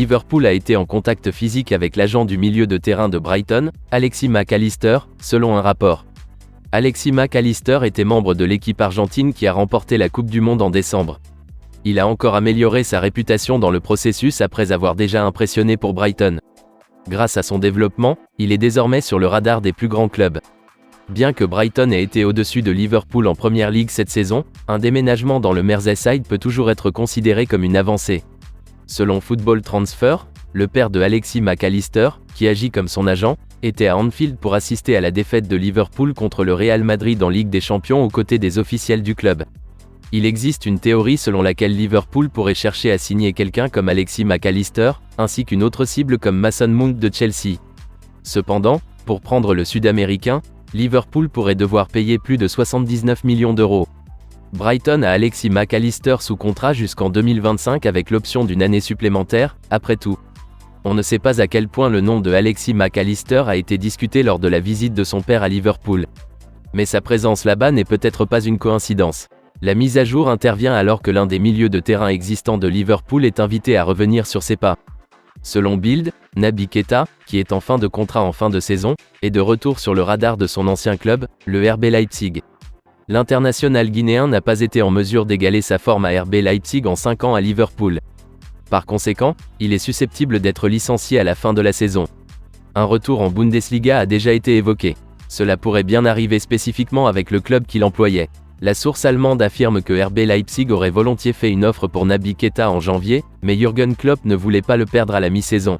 Liverpool a été en contact physique avec l'agent du milieu de terrain de Brighton, Alexis Mac Allister, selon un rapport. Alexis Mac Allister était membre de l'équipe argentine qui a remporté la Coupe du Monde en décembre. Il a encore amélioré sa réputation dans le processus après avoir déjà impressionné pour Brighton. Grâce à son développement, il est désormais sur le radar des plus grands clubs. Bien que Brighton ait été au-dessus de Liverpool en Premier League cette saison, un déménagement dans le Merseyside peut toujours être considéré comme une avancée. Selon Football Transfer, le père de Alexis Mac Allister, qui agit comme son agent, était à Anfield pour assister à la défaite de Liverpool contre le Real Madrid en Ligue des Champions aux côtés des officiels du club. Il existe une théorie selon laquelle Liverpool pourrait chercher à signer quelqu'un comme Alexis Mac Allister, ainsi qu'une autre cible comme Mason Mount de Chelsea. Cependant, pour prendre le Sud-Américain, Liverpool pourrait devoir payer plus de 79 millions d'euros. Brighton a Alexis Mac Allister sous contrat jusqu'en 2025 avec l'option d'une année supplémentaire. Après tout, on ne sait pas à quel point le nom de Alexis Mac Allister a été discuté lors de la visite de son père à Liverpool. Mais sa présence là-bas n'est peut-être pas une coïncidence. La mise à jour intervient alors que l'un des milieux de terrain existants de Liverpool est invité à revenir sur ses pas. Selon Bild, Naby Keita, qui est en fin de contrat en fin de saison, est de retour sur le radar de son ancien club, le RB Leipzig. L'international guinéen n'a pas été en mesure d'égaler sa forme à RB Leipzig en 5 ans à Liverpool. Par conséquent, il est susceptible d'être licencié à la fin de la saison. Un retour en Bundesliga a déjà été évoqué. Cela pourrait bien arriver spécifiquement avec le club qui l'employait. La source allemande affirme que RB Leipzig aurait volontiers fait une offre pour Naby Keita en janvier, mais Jürgen Klopp ne voulait pas le perdre à la mi-saison.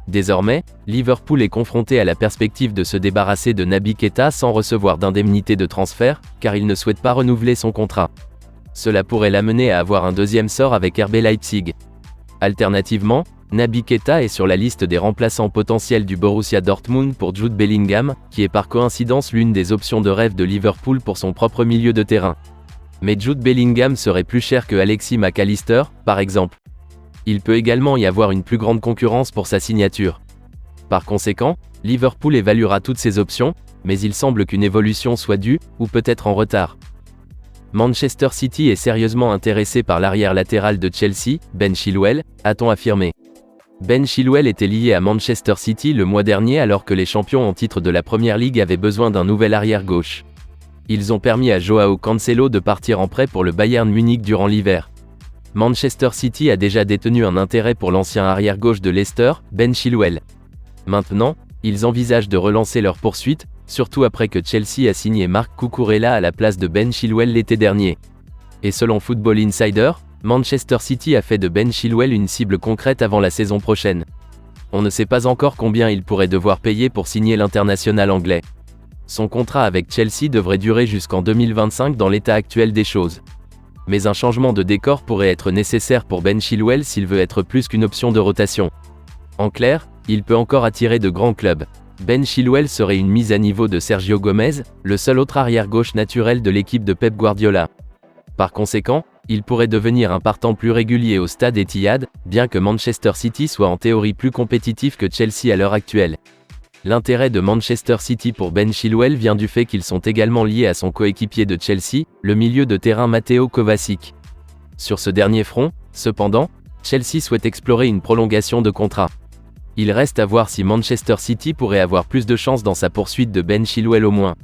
Désormais, Liverpool est confronté à la perspective de se débarrasser de Naby Keita sans recevoir d'indemnité de transfert, car il ne souhaite pas renouveler son contrat. Cela pourrait l'amener à avoir un deuxième sort avec RB Leipzig. Alternativement, Naby Keita est sur la liste des remplaçants potentiels du Borussia Dortmund pour Jude Bellingham, qui est par coïncidence l'une des options de rêve de Liverpool pour son propre milieu de terrain. Mais Jude Bellingham serait plus cher que Alexis Mac Allister, par exemple. Il peut également y avoir une plus grande concurrence pour sa signature. Par conséquent, Liverpool évaluera toutes ces options, mais il semble qu'une évolution soit due, ou peut-être en retard. Manchester City est sérieusement intéressé par l'arrière latéral de Chelsea, Ben Chilwell, a-t-on affirmé. Ben Chilwell était lié à Manchester City le mois dernier alors que les champions en titre de la Premier League avaient besoin d'un nouvel arrière-gauche. Ils ont permis à Joao Cancelo de partir en prêt pour le Bayern Munich durant l'hiver. Manchester City a déjà détenu un intérêt pour l'ancien arrière-gauche de Leicester, Ben Chilwell. Maintenant, ils envisagent de relancer leur poursuite, surtout après que Chelsea a signé Marc Cucurella à la place de Ben Chilwell l'été dernier. Et selon Football Insider, Manchester City a fait de Ben Chilwell une cible concrète avant la saison prochaine. On ne sait pas encore combien il pourrait devoir payer pour signer l'international anglais. Son contrat avec Chelsea devrait durer jusqu'en 2025 dans l'état actuel des choses. Mais un changement de décor pourrait être nécessaire pour Ben Chilwell s'il veut être plus qu'une option de rotation. En clair, il peut encore attirer de grands clubs. Ben Chilwell serait une mise à niveau de Sergio Gomez, le seul autre arrière-gauche naturel de l'équipe de Pep Guardiola. Par conséquent, il pourrait devenir un partant plus régulier au stade Etihad, bien que Manchester City soit en théorie plus compétitif que Chelsea à l'heure actuelle. L'intérêt de Manchester City pour Ben Chilwell vient du fait qu'ils sont également liés à son coéquipier de Chelsea, le milieu de terrain Mateo Kovacic. Sur ce dernier front, cependant, Chelsea souhaite explorer une prolongation de contrat. Il reste à voir si Manchester City pourrait avoir plus de chance dans sa poursuite de Ben Chilwell au moins.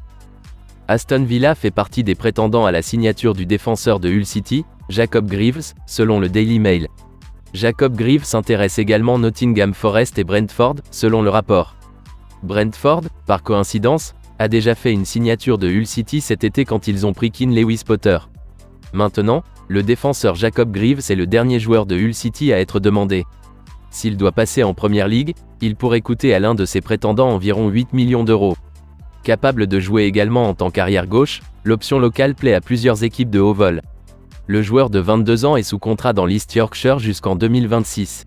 Aston Villa fait partie des prétendants à la signature du défenseur de Hull City, Jacob Greaves, selon le Daily Mail. Jacob Greaves intéresse également Nottingham Forest et Brentford, selon le rapport. Brentford, par coïncidence, a déjà fait une signature de Hull City cet été quand ils ont pris Keane Lewis-Potter. Maintenant, le défenseur Jacob Greaves est le dernier joueur de Hull City à être demandé. S'il doit passer en Premier League, il pourrait coûter à l'un de ses prétendants environ 8 millions d'euros. Capable de jouer également en tant qu'arrière gauche, l'option locale plaît à plusieurs équipes de haut vol. Le joueur de 22 ans est sous contrat dans l'East Yorkshire jusqu'en 2026.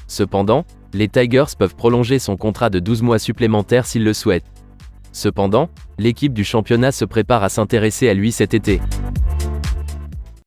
Cependant, les Tigers peuvent prolonger son contrat de 12 mois supplémentaires s'ils le souhaitent. Cependant, l'équipe du championnat se prépare à s'intéresser à lui cet été.